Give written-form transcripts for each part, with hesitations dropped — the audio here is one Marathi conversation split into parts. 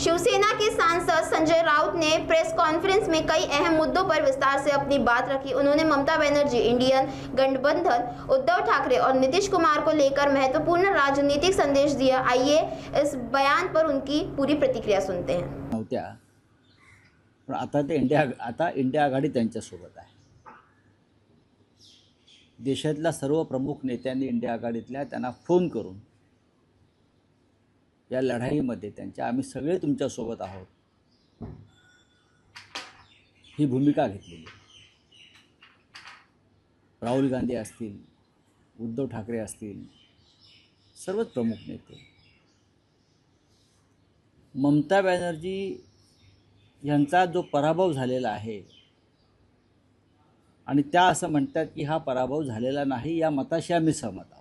शिवसेना के सांसद संजय राउत ने प्रेस कॉन्फ्रेंस में कई अहम मुद्दों पर विस्तार से अपनी बात रखी। उन्होंने ममता बनर्जी, इंडियन गठबंधन, उद्धव ठाकरे और नीतीश कुमार को लेकर महत्वपूर्ण राजनीतिक संदेश दिया। आइए इस बयान पर उनकी पूरी प्रतिक्रिया सुनते हैं। नव्हत्या पण आता इंडिया आघाडी त्यांच्यासोबत आहे। देशातल्या सर्व प्रमुख नेत्यांनी इंडिया आघाडीतल्या त्यांना फोन करून या लढाईमध्ये त्यांच्या आम्ही सगळे तुमच्यासोबत आहोत ही भूमिका घेतलेली। राहुल गांधी असतील, उद्धव ठाकरे असतील, सर्वच प्रमुख नेते ममता बॅनर्जी यांचा जो पराभव झालेला आहे आणि त्या असं म्हणतात की हा पराभव झालेला नाही, या मताशी आम्ही सहमत आहोत।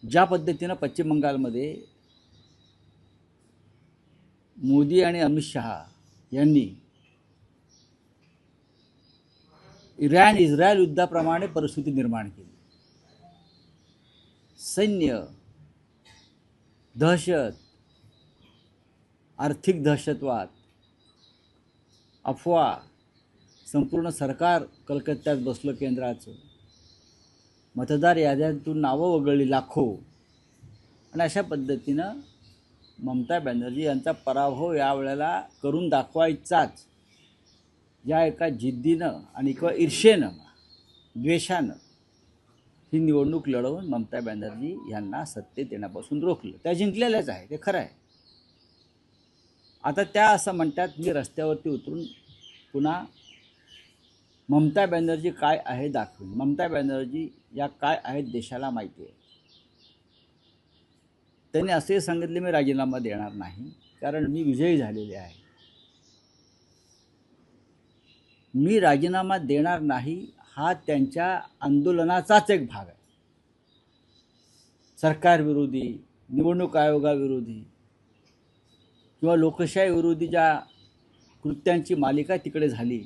ज्या पद्धतीने पश्चिम बंगालमध्ये मोदी आणि अमित शहा यांनी इस्रायल युद्धाप्रमाणे परिस्थिती निर्माण केली, सैन्य, दहशत, आर्थिक दहशतवाद, अफवा, संपूर्ण सरकार कलकत्त्यात बसलं केंद्राचं, मतदार याद्यांतून नावं वगळली लाखो, आणि अशा पद्धतीनं ममता बॅनर्जी यांचा पराभव यावेळेला करून दाखवायचाच या एका जिद्दीनं आणि किंवा ईर्षेनं, द्वेषानं ही निवडणूक लढवून ममता बॅनर्जी यांना सत्तेत येण्यापासून रोखलं। त्या जिंकलेल्याच आहे, ते खरं आहे। आता त्या असं म्हणतात मी रस्त्यावरती उतरून पुन्हा ममता बॅनर्जी काय आहे दाखवेन। ममता बॅनर्जी या काय आहेत देशाला माहिती आहे। त्यांनी असे सांगितले मी राजीनामा देणार नाही, कारण मी विजयी झालेले आहे। मी राजीनामा देणार नाही हा त्यांच्या आंदोलनाचाच एक भाग आहे। सरकार विरोधी, निवडणूक आयोगाविरोधी किंवा लोकशाही विरोधी ज्या कृत्यांची मालिका तिकडे झाली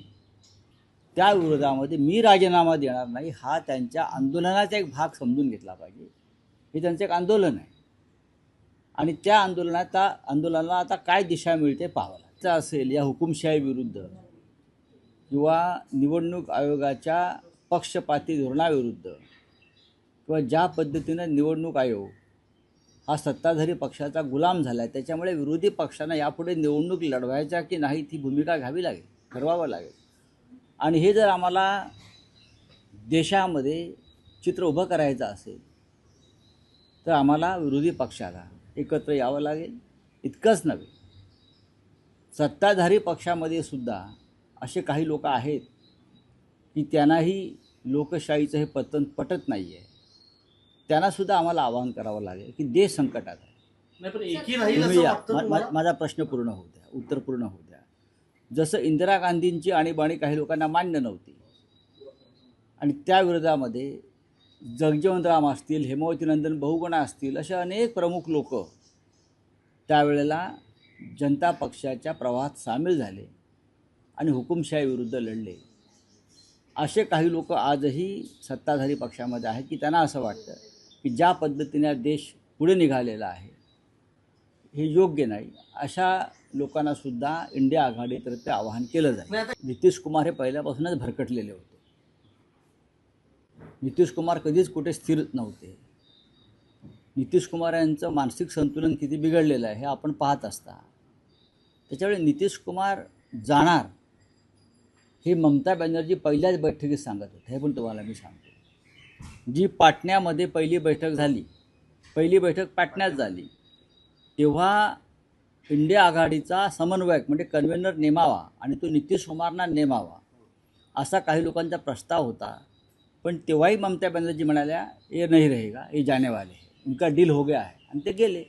त्या विरोधामध्ये मी राजीनामा देणार नाही हा त्यांच्या आंदोलनाचा एक भाग समजून घेतला पाहिजे। हे त्यांचं एक आंदोलन आहे आणि त्या आंदोलनाला आता काय दिशा मिळते पाहावं लागतं। असेल या हुकुमशाही विरुद्ध किंवा निवडणूक आयोगाच्या पक्षपाती धोरणाविरुद्ध किंवा ज्या पद्धतीनं निवडणूक आयोग हा सत्ताधारी पक्षाचा गुलाम झाला आहे, त्याच्यामुळे विरोधी पक्षांना यापुढे निवडणूक लढवायच्या की नाही ती भूमिका घ्यावी लागेल, ठरवावं लागेल। आणि हे जर आम्हाला देशामध्ये चित्र उभं करायचं असेल तर आम्हाला विरोधी पक्षाला एकत्र यावं लागेल। इतकंच नव्हे, सत्ताधारी पक्षामध्ये सुद्धा असे काही लोक आहेत की त्यांनाही लोकशाहीचं हे पतन पटत नाही आहे। त्यांनासुद्धा आम्हाला आवाहन करावं लागेल की देश संकटात आहे। माझा प्रश्न पूर्ण होऊ द्या, उत्तर पूर्ण होऊ द्या। जसं इंदिरा गांधींची आणीबाणी काही लोकांना मान्य नव्हती आणि त्या विरोधामध्ये जगजीवनराम असतील, हेमावती नंदन बहुगुणा असतील, असे अनेक प्रमुख लोक त्यावेळेला जनता पक्षाच्या प्रवाहात सामील झाले आणि हुकुमशाही विरुद्ध लढले। असे काही लोक आजही सत्ताधारी पक्षामध्ये आहेत की त्यांना असं वाटतं की ज्या पद्धतीने देश पुढे निघालेला आहे हे योग्य नाही। अशा लोकांनासुद्धा इंडिया आघाडीतर्फे आवाहन केलं जाईल। नितीश कुमार हे पहिल्यापासूनच भरकटलेले होते। नितीश कुमार कधीच कुठे स्थिर नव्हते। नितीश कुमार यांचं मानसिक संतुलन किती बिघडलेलं आहे हे आपण पाहत असता। त्याच्यामुळे नितीश कुमार जाणार हे ममता बॅनर्जी पहिल्याच बैठकीत सांगत होते। हे पण तुम्हाला मी सांगतो, जी पाटण्यामध्ये पहिली बैठक झाली, पहिली बैठक पाटण्यात झाली, तेव्हा इंडिया आघाडीचा समन्वयक म्हणजे कन्व्हेनर नेमावा आणि तो नितीश कुमारना नेमावा असा काही लोकांचा प्रस्ताव होता। पण तेव्हाही ममता बॅनर्जी म्हणाल्या ये नहीं रहेगा, ये जाने वाले हैं, उनका डील हो गया है, आणि ते गेले।